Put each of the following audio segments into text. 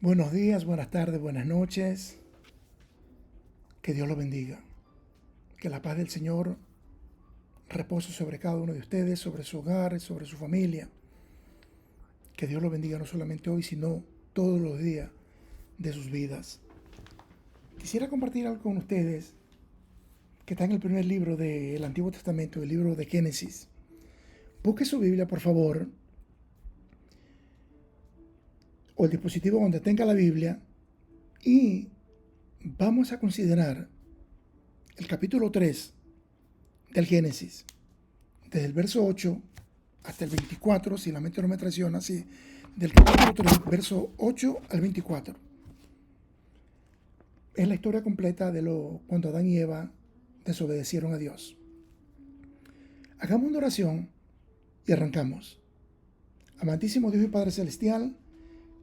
Buenos días, buenas tardes, buenas noches. Que Dios los bendiga. Que la paz del Señor repose sobre cada uno de ustedes, sobre su hogar, sobre su familia. Que Dios los bendiga no solamente hoy, sino todos los días de sus vidas. Quisiera compartir algo con ustedes que está en el primer libro del Antiguo Testamento, el libro de Génesis. Busque su Biblia, por favor, o el dispositivo donde tenga la Biblia, y vamos a considerar el capítulo 3 del Génesis, desde el verso 8 hasta el 24, si la mente no me traiciona, sí, del capítulo 3, verso 8 al 24. Es la historia completa de cuando Adán y Eva desobedecieron a Dios. Hagamos una oración y arrancamos. Amantísimo Dios y Padre Celestial,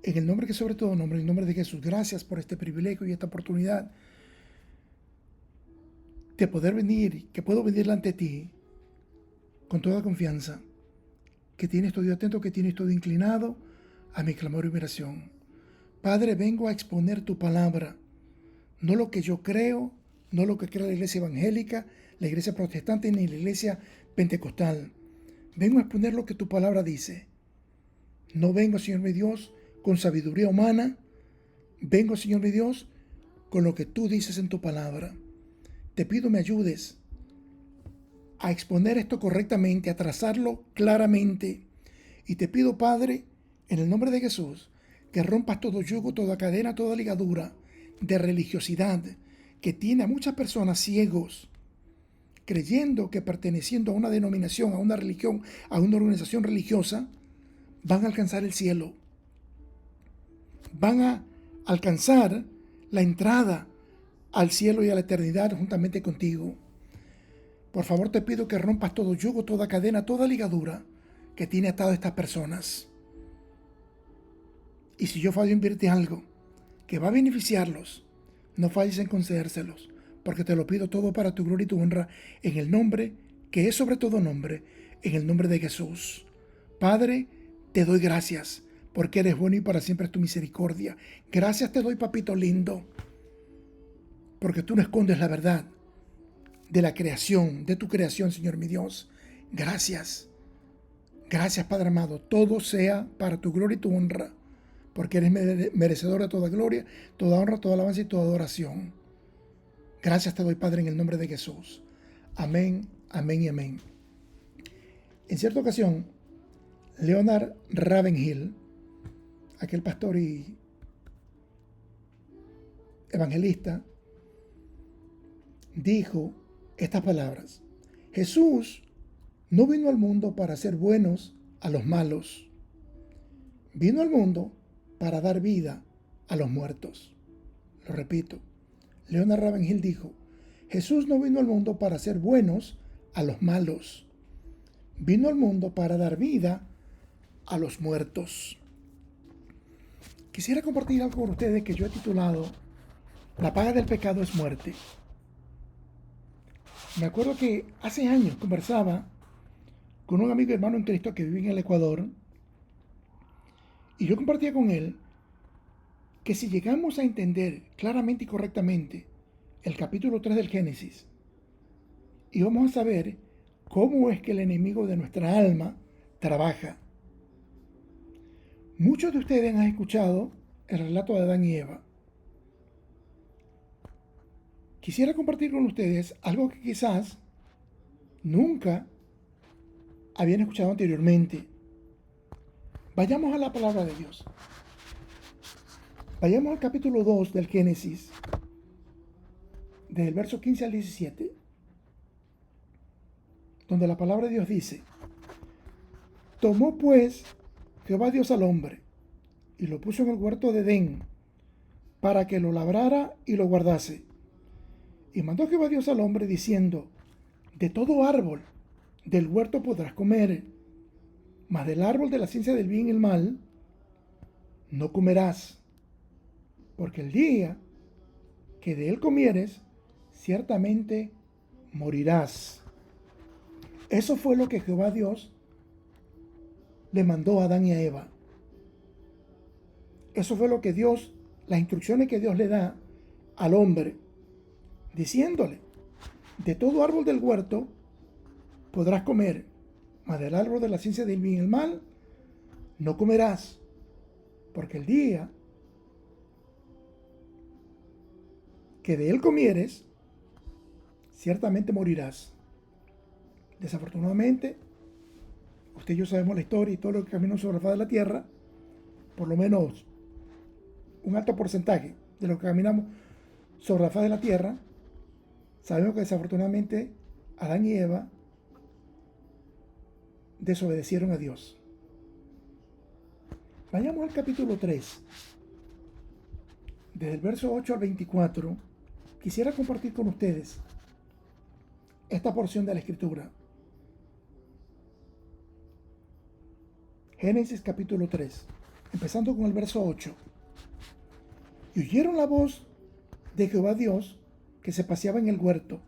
en el nombre que sobre todo nombre, en el nombre de Jesús, gracias por este privilegio y esta oportunidad de poder venir, que puedo venir ante ti con toda confianza, que tienes todo atento, que tienes todo inclinado a mi clamor y oración. Padre, vengo a exponer tu palabra, no lo que yo creo, no lo que cree la iglesia evangélica, la iglesia protestante ni la iglesia pentecostal. Vengo a exponer lo que tu palabra dice. No vengo, Señor mi Dios, con sabiduría humana. Vengo, Señor mi Dios, con lo que tú dices en tu palabra. Te pido me ayudes a exponer esto correctamente, a trazarlo claramente. Y te pido, Padre, en el nombre de Jesús, que rompas todo yugo, toda cadena, toda ligadura de religiosidad que tiene a muchas personas ciegos, creyendo que perteneciendo a una denominación, a una religión, a una organización religiosa, van a alcanzar el cielo. Van a alcanzar la entrada al cielo y a la eternidad juntamente contigo. Por favor, te pido que rompas todo yugo, toda cadena, toda ligadura que tiene atado a estas personas. Y si yo fallo en invertir algo que va a beneficiarlos, no falles en concedérselos, porque te lo pido todo para tu gloria y tu honra, en el nombre que es sobre todo nombre, en el nombre de Jesús. Padre, te doy gracias, porque eres bueno y para siempre es tu misericordia. Gracias te doy, papito lindo, porque tú no escondes la verdad de la creación, de tu creación, Señor mi Dios. Gracias. Gracias, Padre amado. Todo sea para tu gloria y tu honra, porque eres merecedor de toda gloria, toda honra, toda alabanza y toda adoración. Gracias te doy, Padre, en el nombre de Jesús. Amén, amén y amén. En cierta ocasión, Leonard Ravenhill, aquel pastor y evangelista, dijo estas palabras: Jesús no vino al mundo para hacer buenos a los malos. Vino al mundo para dar vida a los muertos. Lo repito. Leonard Ravenhill dijo: Jesús no vino al mundo para hacer buenos a los malos. Vino al mundo para dar vida a los muertos. Quisiera compartir algo con ustedes que yo he titulado La paga del pecado es muerte. Me acuerdo que hace años conversaba con un amigo hermano en Cristo que vive en el Ecuador, y yo compartía con él que si llegamos a entender claramente y correctamente el capítulo 3 del Génesis, íbamos a saber cómo es que el enemigo de nuestra alma trabaja. Muchos de ustedes han escuchado el relato de Adán y Eva. Quisiera compartir con ustedes algo que quizás nunca habían escuchado anteriormente. Vayamos a la palabra de Dios. Vayamos al capítulo 2 del Génesis, desde el verso 15 al 17, donde la palabra de Dios dice: Tomó pues Jehová Dios al hombre, y lo puso en el huerto de Edén, para que lo labrara y lo guardase. Y mandó Jehová Dios al hombre, diciendo: De todo árbol del huerto podrás comer, mas del árbol de la ciencia del bien y el mal no comerás, porque el día que de él comieres, ciertamente morirás. Eso fue lo que Jehová Dios le mandó a Adán y a Eva. Eso fue lo que Dios, las instrucciones que Dios le da al hombre, diciéndole, de todo árbol del huerto podrás comer, mas del árbol de la ciencia del bien y el mal no comerás, porque el día que de él comieres, ciertamente morirás. Desafortunadamente, usted y yo sabemos la historia y todo lo que caminó sobre la faz de la tierra, por lo menos un alto porcentaje de los que caminamos sobre la faz de la tierra, sabemos que desafortunadamente Adán y Eva desobedecieron a Dios. Vayamos al capítulo 3. Desde el verso 8 al 24, quisiera compartir con ustedes esta porción de la Escritura. Génesis capítulo 3, empezando con el verso 8. Y oyeron la voz de Jehová Dios que se paseaba en el huerto,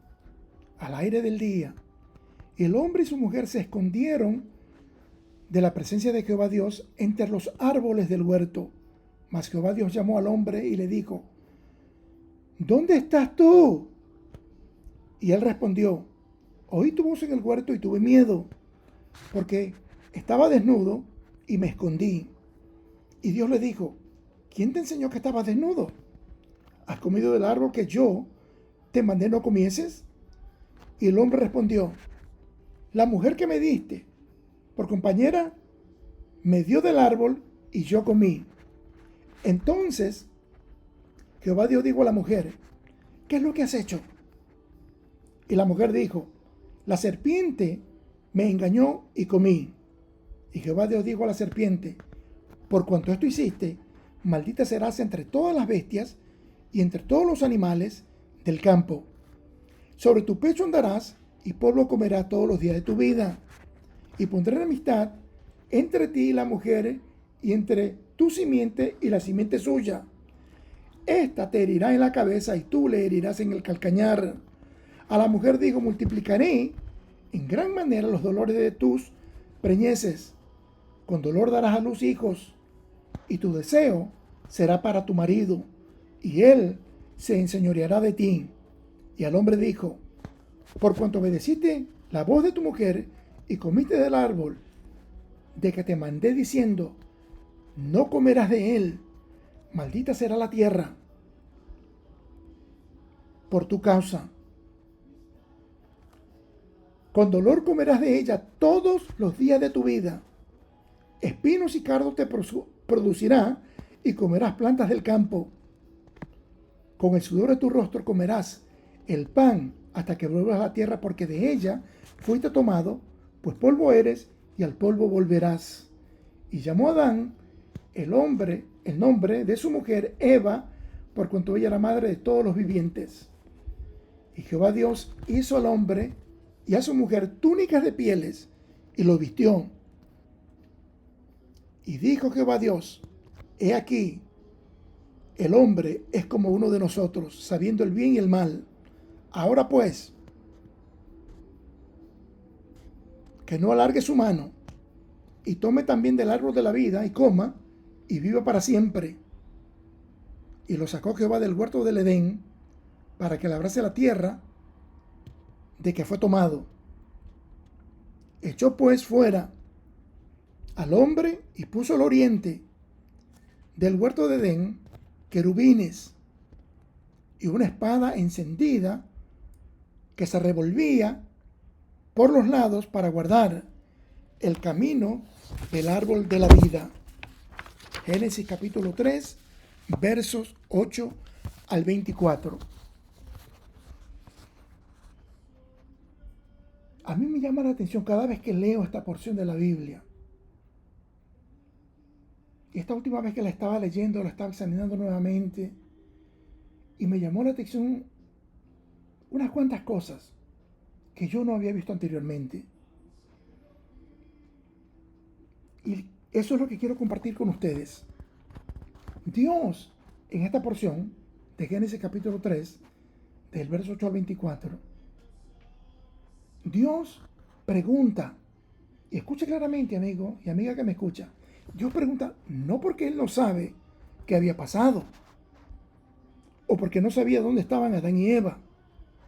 al aire del día. Y el hombre y su mujer se escondieron de la presencia de Jehová Dios entre los árboles del huerto. Mas Jehová Dios llamó al hombre y le dijo, ¿dónde estás tú? Y él respondió, oí tu voz en el huerto y tuve miedo, porque estaba desnudo y me escondí. Y Dios le dijo, ¿quién te enseñó que estabas desnudo? ¿Has comido del árbol que yo te mandé no comieses? Y el hombre respondió, la mujer que me diste por compañera me dio del árbol y yo comí. Entonces Jehová Dios dijo a la mujer, ¿qué es lo que has hecho? Y la mujer dijo, la serpiente me engañó y comí. Y Jehová Dios dijo a la serpiente, por cuanto esto hiciste, maldita serás entre todas las bestias y entre todos los animales del campo. Sobre tu pecho andarás y polvo comerás todos los días de tu vida. Y pondré enemistad entre ti y la mujer y entre tu simiente y la simiente suya. Esta te herirá en la cabeza y tú le herirás en el calcañar. A la mujer dijo, multiplicaré en gran manera los dolores de tus preñeces. Con dolor darás a luz hijos, y tu deseo será para tu marido, y él se enseñoreará de ti. Y al hombre dijo, por cuanto obedeciste la voz de tu mujer y comiste del árbol de que te mandé diciendo, no comerás de él, maldita será la tierra por tu causa. Con dolor comerás de ella todos los días de tu vida. Espinos y cardos te producirá y comerás plantas del campo. Con el sudor de tu rostro comerás el pan hasta que vuelvas a la tierra, porque de ella fuiste tomado, pues polvo eres y al polvo volverás. Y llamó a Adán el nombre de su mujer Eva, por cuanto ella era madre de todos los vivientes. Y Jehová Dios hizo al hombre y a su mujer túnicas de pieles y los vistió. Y dijo Jehová Dios, he aquí, el hombre es como uno de nosotros, sabiendo el bien y el mal. Ahora pues, que no alargue su mano, y tome también del árbol de la vida, y coma, y viva para siempre. Y lo sacó Jehová del huerto del Edén, para que labrase la tierra de que fue tomado. Echó pues fuera al hombre y puso al oriente del huerto de Edén querubines y una espada encendida que se revolvía por los lados para guardar el camino del árbol de la vida. Génesis capítulo 3, versos 8 al 24. A mí me llama la atención cada vez que leo esta porción de la Biblia. Y esta última vez que la estaba leyendo, la estaba examinando nuevamente, y me llamó la atención unas cuantas cosas que yo no había visto anteriormente. Y eso es lo que quiero compartir con ustedes. Dios, en esta porción de Génesis capítulo 3, del verso 8 al 24, Dios pregunta, y escuche claramente, amigo y amiga que me escucha, Dios pregunta no porque Él no sabe qué había pasado, o porque no sabía dónde estaban Adán y Eva.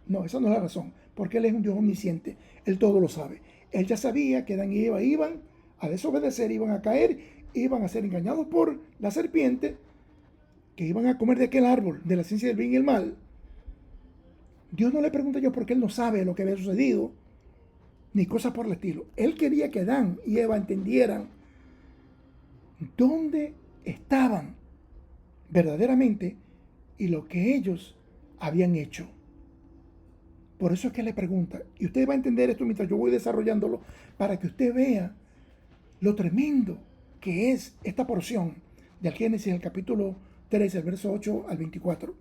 No, esa no es la razón, porque Él es un Dios omnisciente, Él todo lo sabe. Él ya sabía que Adán y Eva iban a desobedecer, iban a caer, iban a ser engañados por la serpiente, que iban a comer de aquel árbol, de la ciencia del bien y el mal. Dios no le pregunta yo porque Él no sabe lo que había sucedido, ni cosas por el estilo. Él quería que Adán y Eva entendieran dónde estaban verdaderamente y lo que ellos habían hecho. Por eso es que le pregunta, y usted va a entender esto mientras yo voy desarrollándolo, para que usted vea lo tremendo que es esta porción del Génesis, el capítulo 13, el verso 8 al 24.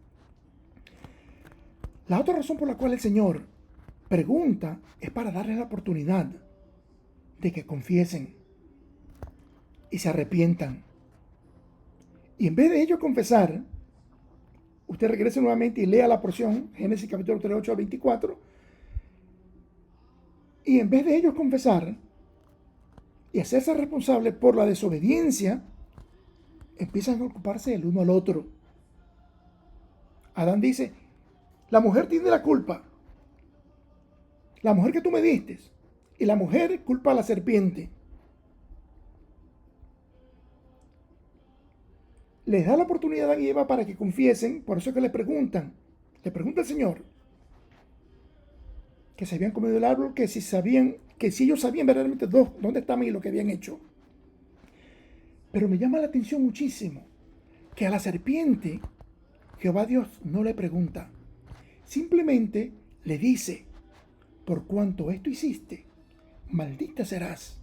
La otra razón por la cual el Señor pregunta es para darles la oportunidad de que confiesen y se arrepientan. Y en vez de ellos confesar, usted regrese nuevamente y lea la porción, Génesis capítulo 3, 8 al 24, y en vez de ellos confesar y hacerse responsable por la desobediencia, empiezan a ocuparse el uno al otro. Adán dice, la mujer tiene la culpa, la mujer que tú me diste, y la mujer culpa a la serpiente. Les da la oportunidad a Adán y Eva para que confiesen, por eso es que le pregunta el Señor, que se habían comido el árbol, que si ellos sabían verdaderamente dónde estaban y lo que habían hecho. Pero me llama la atención muchísimo que a la serpiente Jehová Dios no le pregunta, simplemente le dice, por cuanto esto hiciste, maldita serás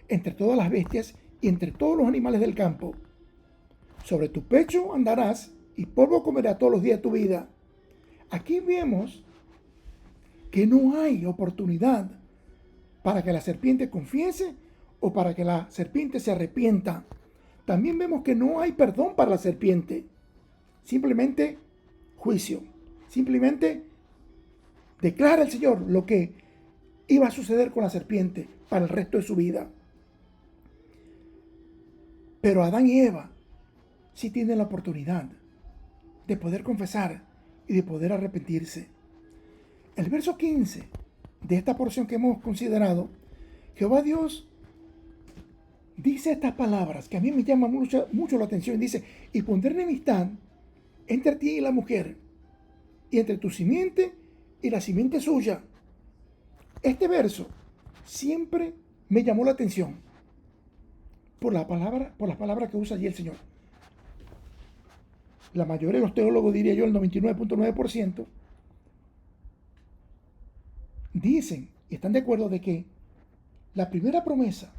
entre todas las bestias y entre todos los animales del campo. Sobre tu pecho andarás y polvo comerás todos los días de tu vida. Aquí vemos que no hay oportunidad para que la serpiente confiese o para que la serpiente se arrepienta. También vemos que no hay perdón para la serpiente. Simplemente juicio. Simplemente declara el Señor lo que iba a suceder con la serpiente para el resto de su vida. Pero Adán y Eva sí tienen la oportunidad de poder confesar y de poder arrepentirse. El verso 15 de esta porción que hemos considerado, Jehová Dios dice estas palabras que a mí me llaman mucho la atención. Dice, y pondré enemistad entre ti y la mujer, y entre tu simiente y la simiente suya. Este verso siempre me llamó la atención por las palabras que usa allí el Señor. La mayoría de los teólogos, diría yo, el 99.9%, dicen y están de acuerdo de que la primera promesa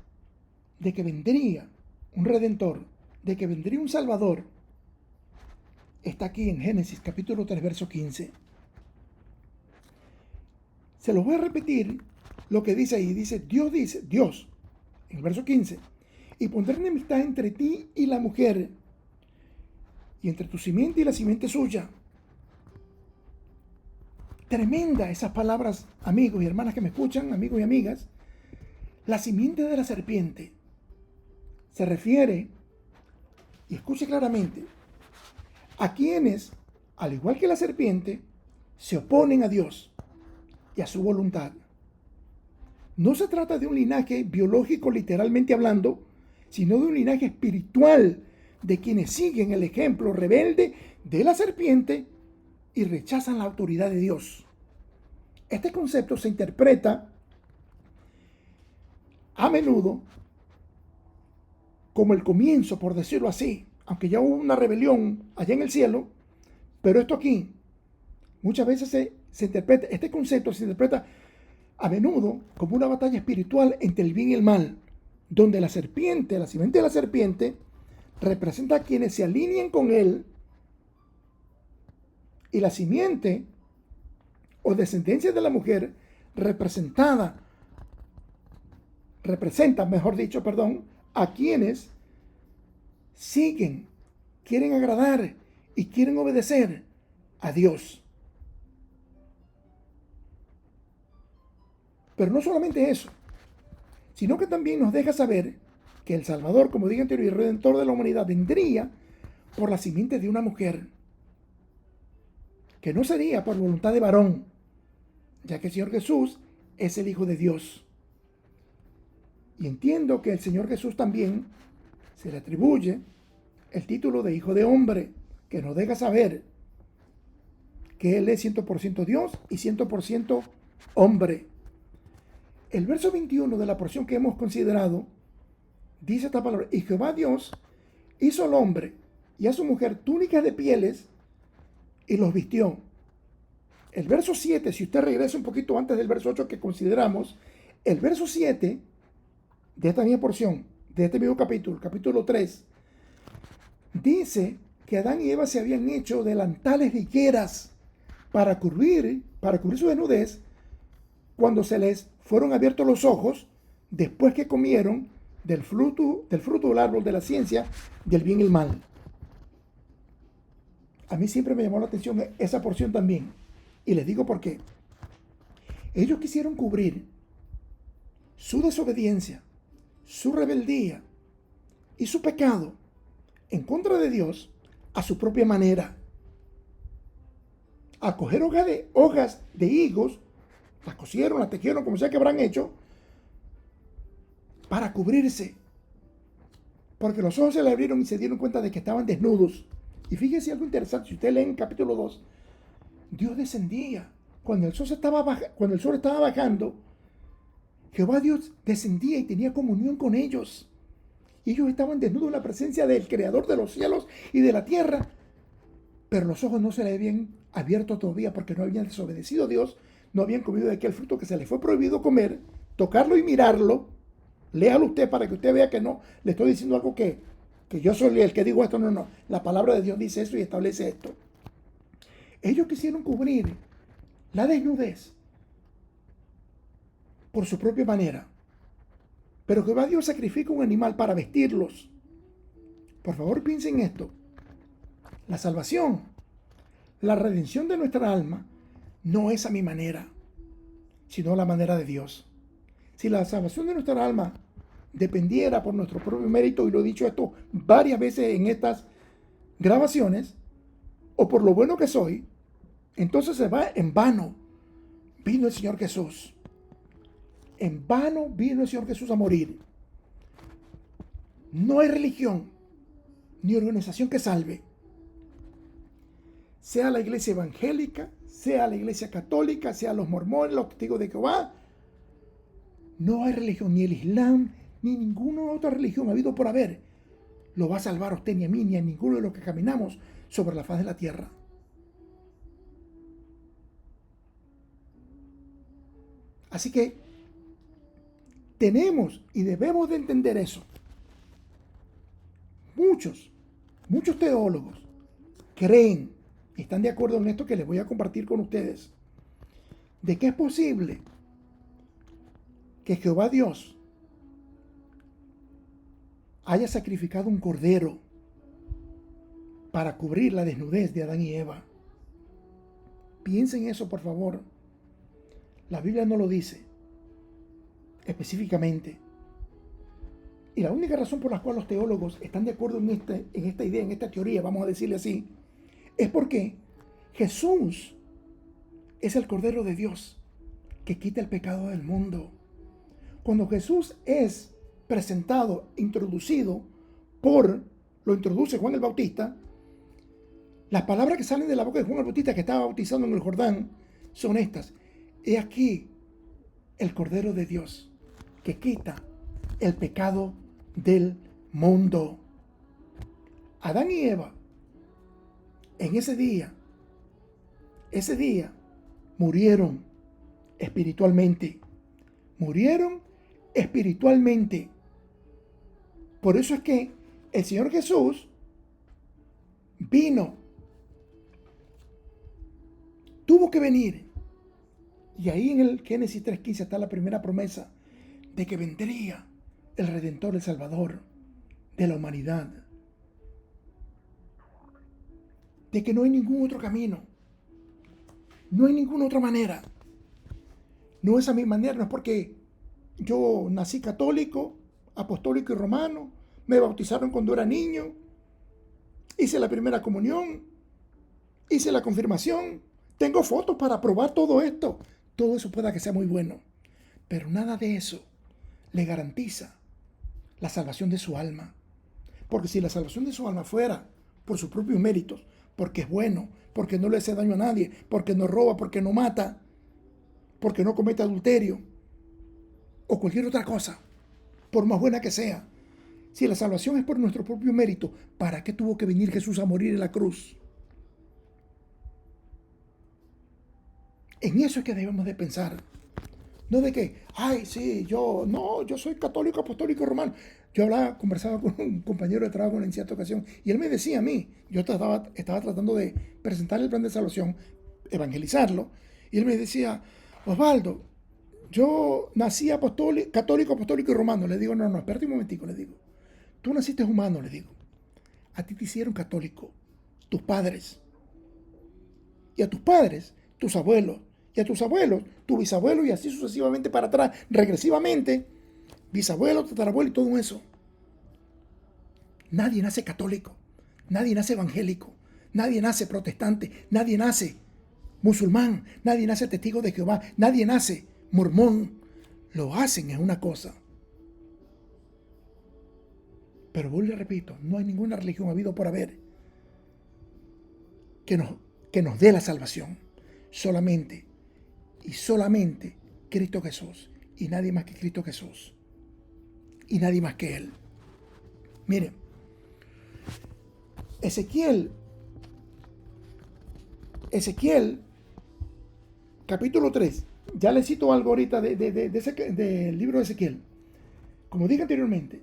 de que vendría un Redentor, de que vendría un Salvador, está aquí en Génesis capítulo 3, verso 15. Se los voy a repetir lo que dice ahí. Dice, Dios, en el verso 15, y pondré enemistad entre ti y la mujer, y entre tu simiente y la simiente suya. Tremenda esas palabras, amigos y hermanas que me escuchan, amigos y amigas. La simiente de la serpiente se refiere, y escuche claramente, a quienes, al igual que la serpiente, se oponen a Dios y a su voluntad. No se trata de un linaje biológico literalmente hablando, sino de un linaje espiritual de quienes siguen el ejemplo rebelde de la serpiente y rechazan la autoridad de Dios. Este concepto se interpreta a menudo como el comienzo, por decirlo así, aunque ya hubo una rebelión allá en el cielo, pero esto aquí muchas veces se interpreta, este concepto se interpreta a menudo como una batalla espiritual entre el bien y el mal, donde la serpiente, la simiente de la serpiente, representa a quienes se alinean con él, y la simiente o descendencia de la mujer representa, a quienes siguen, quieren agradar y quieren obedecer a Dios. Pero no solamente eso, sino que también nos deja saber que el Salvador, como dije anterior, y Redentor de la humanidad, vendría por la simiente de una mujer, que no sería por voluntad de varón, ya que el Señor Jesús es el Hijo de Dios. Y entiendo que el Señor Jesús también se le atribuye el título de Hijo de Hombre, que nos deja saber que Él es 100% Dios y 100% hombre. El verso 21 de la porción que hemos considerado dice esta palabra: y Jehová Dios hizo al hombre y a su mujer túnicas de pieles y los vistió. El verso 7, si usted regresa un poquito antes del verso 8 que consideramos, el verso 7 de esta misma porción, de este mismo capítulo, capítulo 3, dice que Adán y Eva se habían hecho delantales de higueras para cubrir su desnudez cuando se les fueron abiertos los ojos después que comieron del fruto del árbol de la ciencia del bien y el mal. A mí siempre me llamó la atención esa porción también. Y les digo por qué. Ellos quisieron cubrir su desobediencia, su rebeldía y su pecado en contra de Dios a su propia manera. A coger hojas de higos, las cosieron, las tejieron, como sea que habrán hecho, para cubrirse. Porque los ojos se le abrieron y se dieron cuenta de que estaban desnudos. Y fíjese algo interesante, si usted lee en capítulo 2, Dios descendía. Cuando el sol estaba bajando, Jehová Dios descendía y tenía comunión con ellos. Y ellos estaban desnudos en la presencia del Creador de los cielos y de la tierra. Pero los ojos no se les habían abierto todavía porque no habían desobedecido a Dios, no habían comido de aquel fruto que se les fue prohibido comer, tocarlo y mirarlo. Léalo usted para que usted vea que no le estoy diciendo algo que yo soy el que digo esto. No. La palabra de Dios dice eso y establece esto. Ellos quisieron cubrir la desnudez por su propia manera. Pero Jehová Dios sacrifica un animal para vestirlos. Por favor, piensen en esto. La salvación, la redención de nuestra alma, no es a mi manera, sino a la manera de Dios. Si la salvación de nuestra alma dependiera por nuestro propio mérito, y lo he dicho esto varias veces en estas grabaciones, o por lo bueno que soy, entonces se va en vano. Vino el Señor Jesús. En vano vino el Señor Jesús a morir. No hay religión ni organización que salve. Sea la iglesia evangélica, sea la iglesia católica, sea los mormones, los testigos de Jehová. No hay religión, ni el Islam, ni ninguna otra religión habido por haber lo va a salvar a usted, ni a mí, ni a ninguno de los que caminamos sobre la faz de la tierra. Así que tenemos y debemos de entender eso. Muchos teólogos creen y están de acuerdo en esto que les voy a compartir con ustedes, de que es posible que Jehová Dios haya sacrificado un cordero para cubrir la desnudez de Adán y Eva. Piensen eso, por favor. La Biblia no lo dice específicamente. Y la única razón por la cual los teólogos están de acuerdo en esta idea, en esta teoría, vamos a decirle así, es porque Jesús es el Cordero de Dios que quita el pecado del mundo. Cuando Jesús es presentado, lo introduce Juan el Bautista, las palabras que salen de la boca de Juan el Bautista, que estaba bautizando en el Jordán, son estas: he aquí el Cordero de Dios que quita el pecado del mundo. Adán y Eva, en ese día murieron espiritualmente. Por eso es que el Señor Jesús tuvo que venir. Y ahí en el Génesis 3:15 está la primera promesa de que vendría el Redentor, el Salvador de la humanidad. De que no hay ningún otro camino. No hay ninguna otra manera. No es a mi manera, no es porque yo nací católico, apostólico y romano, me bautizaron cuando era niño, hice la primera comunión, hice la confirmación, tengo fotos para probar todo esto. Todo eso pueda que sea muy bueno, pero nada de eso le garantiza la salvación de su alma. Porque si la salvación de su alma fuera por sus propios méritos, porque es bueno, porque no le hace daño a nadie, porque no roba, porque no mata, porque no comete adulterio o cualquier otra cosa, por más buena que sea, si la salvación es por nuestro propio mérito, ¿para qué tuvo que venir Jesús a morir en la cruz? En eso es que debemos de pensar. No de que, ay, sí, yo soy católico, apostólico, romano. Yo conversaba con un compañero de trabajo en cierta ocasión y él me decía a mí, yo estaba tratando de presentar el plan de salvación, evangelizarlo, y él me decía, Osvaldo, yo nací católico, apostólico y romano. Le digo, no, espérate un momentico, le digo. Tú naciste humano, le digo. A ti te hicieron católico, tus padres. Y a tus padres, tus abuelos. Y a tus abuelos, tu bisabuelo, y así sucesivamente para atrás, regresivamente, bisabuelo, tatarabuelo y todo eso. Nadie nace católico, nadie nace evangélico, nadie nace protestante, nadie nace musulmán, nadie nace testigo de Jehová, nadie nace mormón. Lo hacen es una cosa. Pero vuelvo y repito, no hay ninguna religión habido por haber que nos dé la salvación. Solamente y solamente Cristo Jesús. Y nadie más que Cristo Jesús. Y nadie más que Él. Miren, Ezequiel, capítulo 3. Ya les cito algo ahorita del libro de Ezequiel. Como dije anteriormente,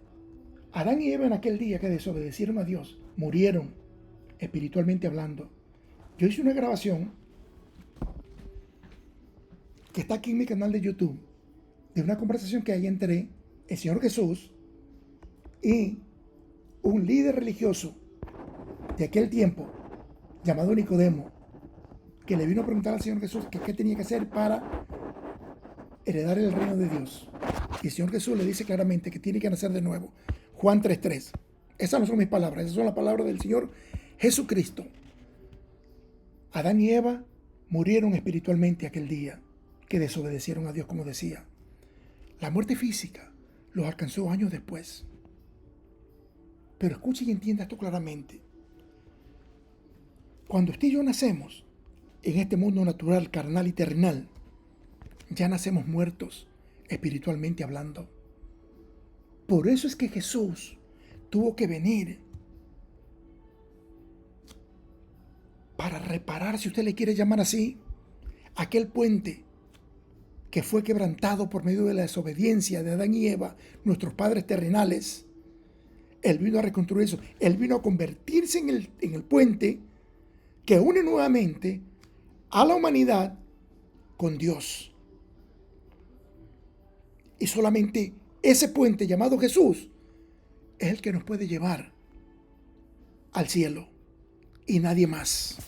Adán y Eva en aquel día que desobedecieron a Dios, murieron espiritualmente hablando. Yo hice una grabación que está aquí en mi canal de YouTube, de una conversación que hay entre el Señor Jesús y un líder religioso de aquel tiempo, llamado Nicodemo, que le vino a preguntar al Señor Jesús que qué tenía que hacer para heredar el reino de Dios. Y el Señor Jesús le dice claramente que tiene que nacer de nuevo. Juan 3:3. Esas no son mis palabras, esas son las palabras del Señor Jesucristo. Adán y Eva murieron espiritualmente aquel día que desobedecieron a Dios, como decía. La muerte física los alcanzó años después. Pero escuche y entienda esto claramente. Cuando usted y yo nacemos en este mundo natural, carnal y terrenal, ya nacemos muertos espiritualmente hablando. Por eso es que Jesús tuvo que venir para reparar, si usted le quiere llamar así, aquel puente que fue quebrantado por medio de la desobediencia de Adán y Eva, nuestros padres terrenales. Él vino a reconstruir eso. Él vino a convertirse en el puente que une nuevamente a la humanidad con Dios. Y solamente ese puente llamado Jesús es el que nos puede llevar al cielo y nadie más.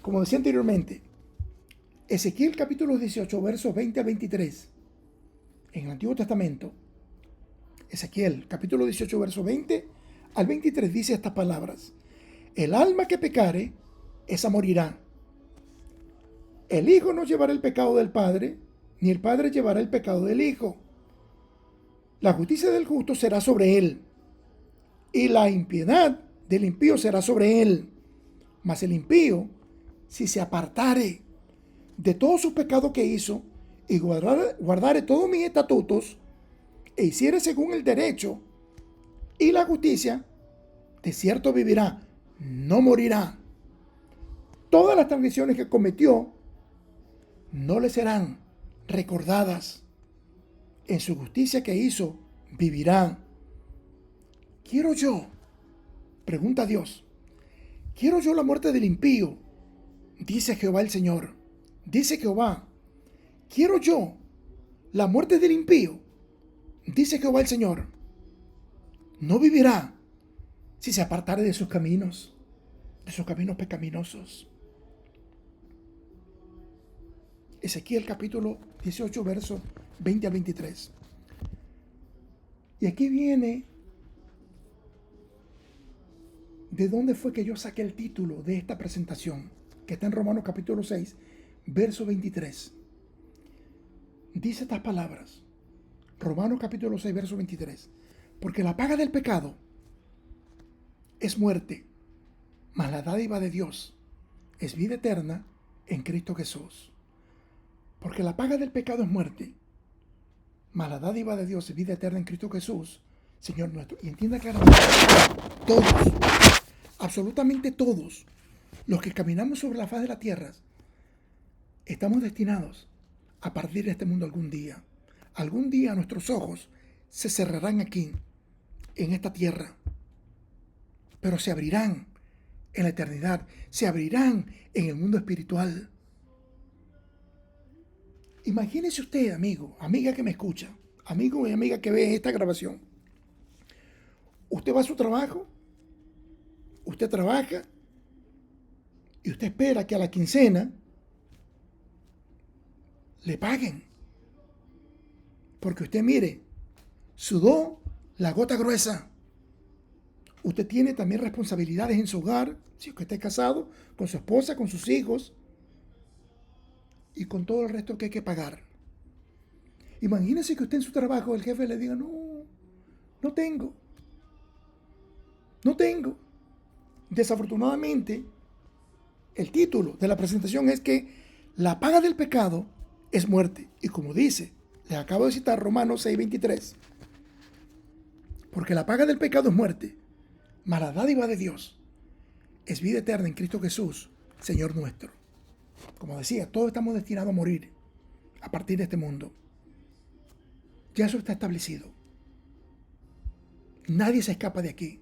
Como decía anteriormente, Ezequiel capítulo 18, versos 20 a 23, en el Antiguo Testamento, Ezequiel capítulo 18, versos 20 al 23 dice estas palabras: el alma que pecare, esa morirá. El Hijo no llevará el pecado del Padre, ni el Padre llevará el pecado del Hijo. La justicia del justo será sobre él, y la impiedad del impío será sobre él. Mas el impío, si se apartare de todos sus pecados que hizo, y guardare todos mis estatutos, e hiciere según el derecho y la justicia, de cierto vivirá, no morirá. Todas las transgresiones que cometió no le serán recordadas. En su justicia que hizo, vivirá. ¿Quiero yo? Pregunta Dios. ¿Quiero yo la muerte del impío? Dice Jehová el Señor. Dice Jehová. ¿Quiero yo la muerte del impío? Dice Jehová el Señor. No vivirá si se apartare de sus caminos pecaminosos. Ezequiel capítulo 18, versos 20 al 23. Y aquí viene ¿De dónde fue que yo saqué el título de esta presentación? Que está en Romanos capítulo 6, verso 23. Dice estas palabras. Romanos capítulo 6, verso 23. Porque la paga del pecado es muerte, mas la dádiva de Dios es vida eterna en Cristo Jesús. Porque la paga del pecado es muerte, mas la dádiva de Dios es vida eterna en Cristo Jesús, Señor nuestro. Y entienda claramente, todos, absolutamente todos, los que caminamos sobre la faz de la tierra, estamos destinados a partir de este mundo algún día. Algún día nuestros ojos se cerrarán aquí, en esta tierra, pero se abrirán en la eternidad, se abrirán en el mundo espiritual. Imagínese usted, amigo, amiga que me escucha, amigo y amiga que ve esta grabación. Usted va a su trabajo, usted trabaja y usted espera que a la quincena le paguen. Porque usted, mire, sudó la gota gruesa. Usted tiene también responsabilidades en su hogar, si usted está casado, con su esposa, con sus hijos y con todo el resto que hay que pagar. Imagínese que usted en su trabajo, el jefe le diga, no tengo. Desafortunadamente, el título de la presentación es que la paga del pecado es muerte. Y como dice, les acabo de citar Romanos 6:23, porque la paga del pecado es muerte, mas la dádiva de Dios es vida eterna en Cristo Jesús, Señor nuestro. Como decía, todos estamos destinados a morir a partir de este mundo. Ya eso está establecido. Nadie se escapa de aquí.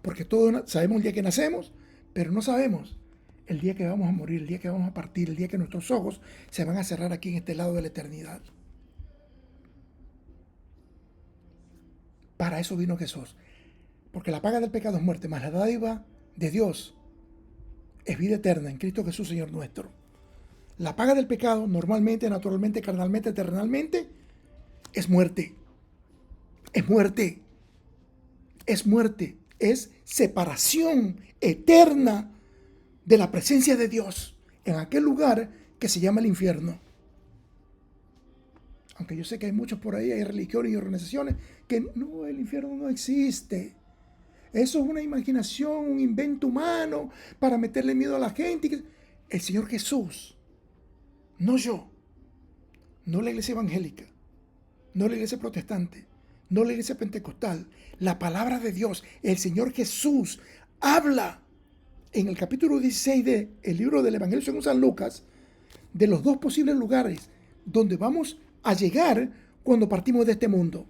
Porque todos sabemos el día que nacemos, pero no sabemos el día que vamos a morir, el día que vamos a partir, el día que nuestros ojos se van a cerrar aquí en este lado de la eternidad. Para eso vino Jesús. Porque la paga del pecado es muerte, mas la dádiva de Dios es vida eterna en Cristo Jesús, Señor nuestro. La paga del pecado, normalmente, naturalmente, carnalmente, terrenalmente, es muerte. Es muerte. Es muerte. Es separación eterna de la presencia de Dios en aquel lugar que se llama el infierno. Aunque yo sé que hay muchos por ahí, hay religiones y organizaciones que no, el infierno no existe. Eso es una imaginación, un invento humano para meterle miedo a la gente. El Señor Jesús, no yo, no la iglesia evangélica, no la iglesia protestante, no la iglesia pentecostal, la palabra de Dios, el Señor Jesús habla en el capítulo 16 del libro del Evangelio según San Lucas de los dos posibles lugares donde vamos a llegar cuando partimos de este mundo.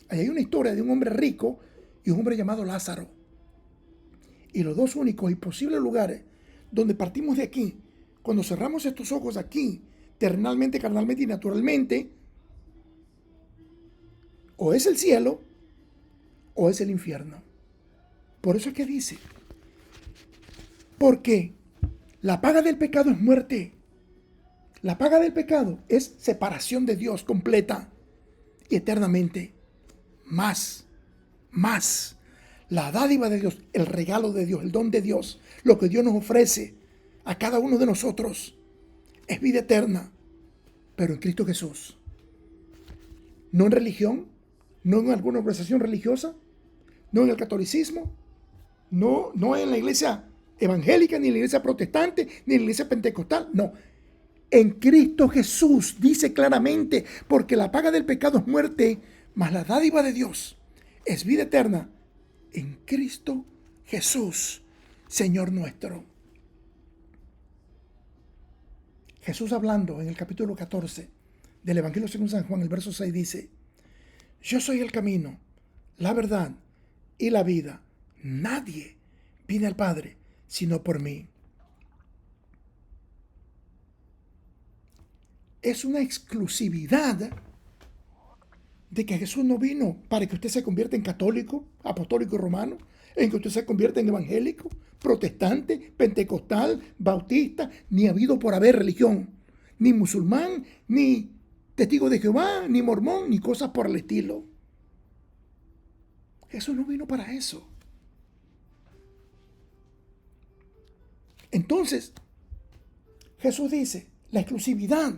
Ahí hay una historia de un hombre rico y un hombre llamado Lázaro. Y los dos únicos y posibles lugares donde partimos de aquí, cuando cerramos estos ojos aquí, terrenalmente, carnalmente y naturalmente, o es el cielo o es el infierno. Por eso es que dice, porque la paga del pecado es muerte. La paga del pecado es separación de Dios completa y eternamente. Más. La dádiva de Dios, el regalo de Dios, el don de Dios, lo que Dios nos ofrece a cada uno de nosotros es vida eterna, pero en Cristo Jesús. No en religión, no en alguna organización religiosa, no en el catolicismo, no en la iglesia evangélica, ni en la iglesia protestante, ni en la iglesia pentecostal, no. En Cristo Jesús dice claramente, porque la paga del pecado es muerte, mas la dádiva de Dios es vida eterna en Cristo Jesús, Señor nuestro. Jesús hablando en el capítulo 14 del Evangelio según San Juan, el verso 6 dice, yo soy el camino, la verdad y la vida. Nadie viene al Padre sino por mí. Es una exclusividad de que Jesús no vino para que usted se convierta en católico, apostólico y romano, en que usted se convierta en evangélico, protestante, pentecostal, bautista, ni habido por haber religión, ni musulmán, ni testigo de Jehová, ni mormón, ni cosas por el estilo. Jesús no vino para eso. Entonces, Jesús dice, la exclusividad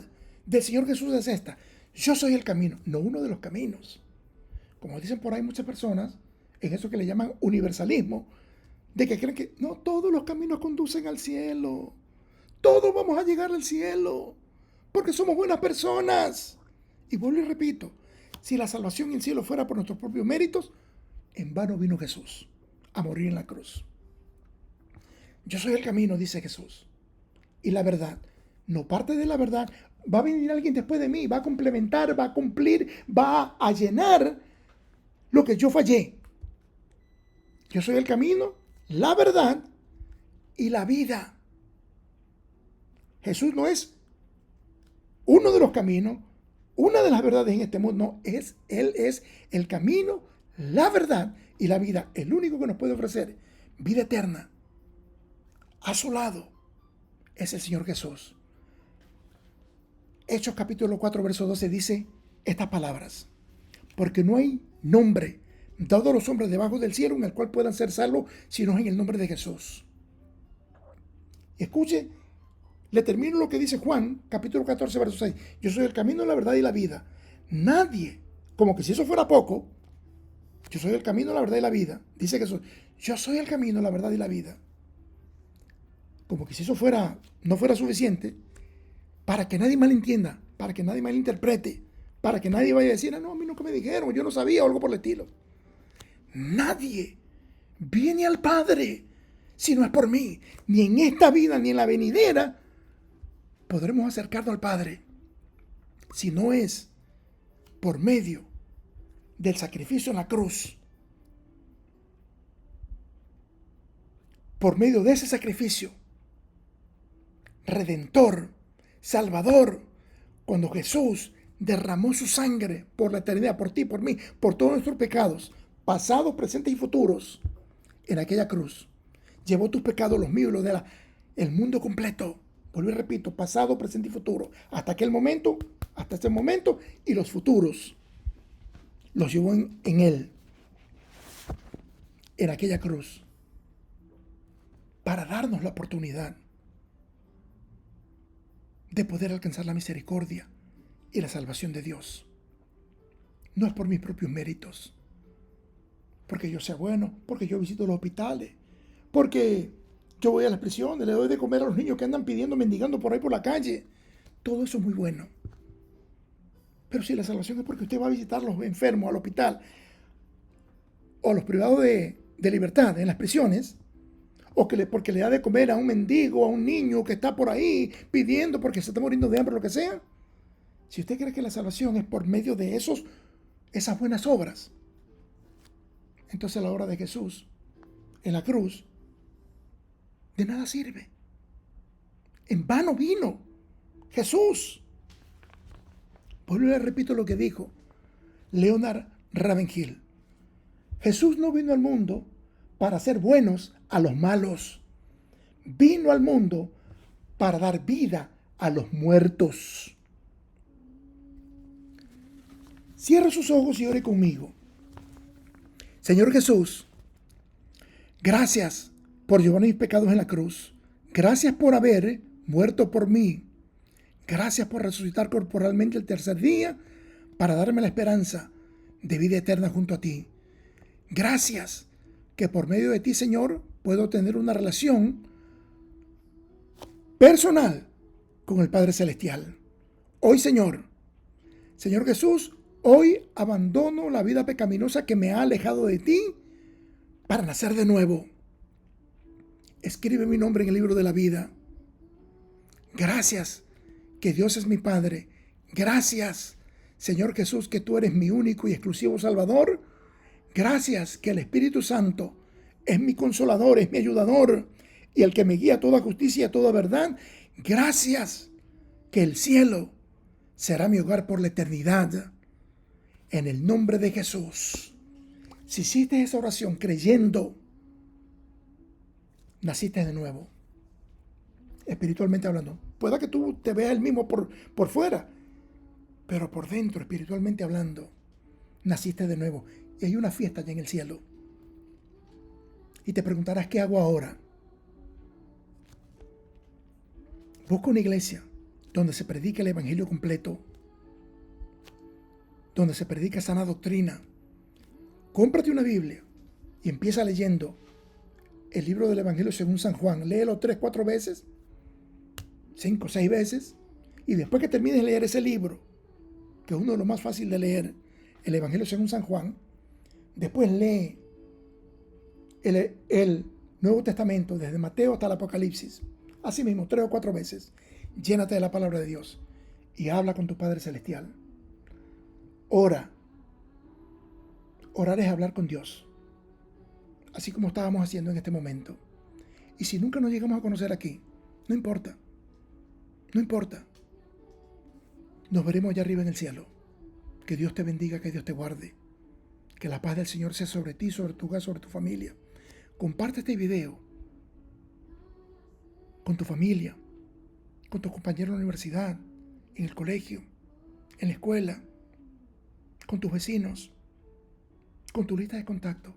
del Señor Jesús es esta. Yo soy el camino, no uno de los caminos. Como dicen por ahí muchas personas, en eso que le llaman universalismo, de que creen que no todos los caminos conducen al cielo. Todos vamos a llegar al cielo, porque somos buenas personas. Y vuelvo y repito, si la salvación y el cielo fuera por nuestros propios méritos, en vano vino Jesús a morir en la cruz. Yo soy el camino, dice Jesús, y la verdad. No parte de la verdad. Va a venir alguien después de mí, va a complementar, va a cumplir, va a llenar lo que yo fallé. Yo soy el camino, la verdad y la vida. Jesús no es uno de los caminos, una de las verdades en este mundo. No, Él es el camino, la verdad y la vida. El único que nos puede ofrecer vida eterna a su lado es el Señor Jesús. Hechos capítulo 4, verso 12 dice estas palabras. Porque no hay nombre dado a los hombres debajo del cielo en el cual puedan ser salvos, sino en el nombre de Jesús. Escuche, le termino lo que dice Juan, capítulo 14, verso 6. Yo soy el camino, la verdad y la vida. Nadie, como que si eso fuera poco, yo soy el camino, la verdad y la vida. Dice Jesús, yo soy el camino, la verdad y la vida. Como que si eso no fuera suficiente, para que nadie malentienda, para que nadie malinterprete, para que nadie vaya a decir, no, a mí nunca me dijeron, yo no sabía, o algo por el estilo. Nadie viene al Padre si no es por mí. Ni en esta vida, ni en la venidera, podremos acercarnos al Padre si no es por medio del sacrificio en la cruz. Por medio de ese sacrificio redentor, salvador, cuando Jesús derramó su sangre por la eternidad, por ti, por mí, por todos nuestros pecados, pasados, presentes y futuros, en aquella cruz. Llevó tus pecados, los míos y los del mundo completo. Vuelvo y repito, pasado, presente y futuro. Hasta aquel momento, hasta este momento y los futuros. Los llevó en Él, en aquella cruz, para darnos la oportunidad de poder alcanzar la misericordia y la salvación de Dios. No es por mis propios méritos, porque yo sea bueno, porque yo visito los hospitales, porque yo voy a las prisiones, le doy de comer a los niños que andan pidiendo, mendigando por ahí por la calle. Todo eso es muy bueno. Pero si la salvación es porque usted va a visitar a los enfermos al hospital o a los privados de libertad en las prisiones, o porque le da de comer a un mendigo, a un niño que está por ahí pidiendo porque se está muriendo de hambre, lo que sea. Si usted cree que la salvación es por medio de esas buenas obras, entonces la obra de Jesús en la cruz de nada sirve. En vano vino Jesús. Pues le repito lo que dijo Leonard Ravenhill. Jesús no vino al mundo para hacer buenos a los malos. Vino al mundo para dar vida a los muertos. Cierra sus ojos y ore conmigo. Señor Jesús, gracias por llevar mis pecados en la cruz. Gracias por haber muerto por mí. Gracias por resucitar corporalmente el tercer día para darme la esperanza de vida eterna junto a ti. Gracias que por medio de ti, Señor, puedo tener una relación personal con el Padre Celestial. Hoy, Señor Jesús, hoy abandono la vida pecaminosa que me ha alejado de ti para nacer de nuevo. Escribe mi nombre en el libro de la vida. Gracias que Dios es mi Padre. Gracias, Señor Jesús, que tú eres mi único y exclusivo Salvador. Gracias que el Espíritu Santo es mi consolador, es mi ayudador y el que me guía a toda justicia y a toda verdad. Gracias que el cielo será mi hogar por la eternidad. En el nombre de Jesús. Si hiciste esa oración creyendo, naciste de nuevo, espiritualmente hablando. Pueda que tú te veas el mismo por fuera, pero por dentro, espiritualmente hablando, naciste de nuevo. Y hay una fiesta allá en el cielo. Y te preguntarás, ¿qué hago ahora? Busca una iglesia donde se predique el evangelio completo, donde se predica sana doctrina. Cómprate una Biblia y empieza leyendo el libro del evangelio según San Juan. Léelo 3, 4 veces, 5, 6 veces. Y después que termines de leer ese libro, que es uno de los más fáciles de leer, el evangelio según San Juan, después lee el Nuevo Testamento, desde Mateo hasta el Apocalipsis. Así mismo, 3 o 4 veces. Llénate de la palabra de Dios y habla con tu Padre Celestial. Ora. Orar es hablar con Dios, así como estábamos haciendo en este momento. Y si nunca nos llegamos a conocer aquí, no importa. No importa. Nos veremos allá arriba en el cielo. Que Dios te bendiga, que Dios te guarde. Que la paz del Señor sea sobre ti, sobre tu hogar, sobre tu familia. Comparte este video con tu familia, con tus compañeros en la universidad, en el colegio, en la escuela, con tus vecinos, con tu lista de contactos.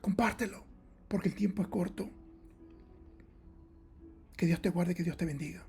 Compártelo, porque el tiempo es corto. Que Dios te guarde, que Dios te bendiga.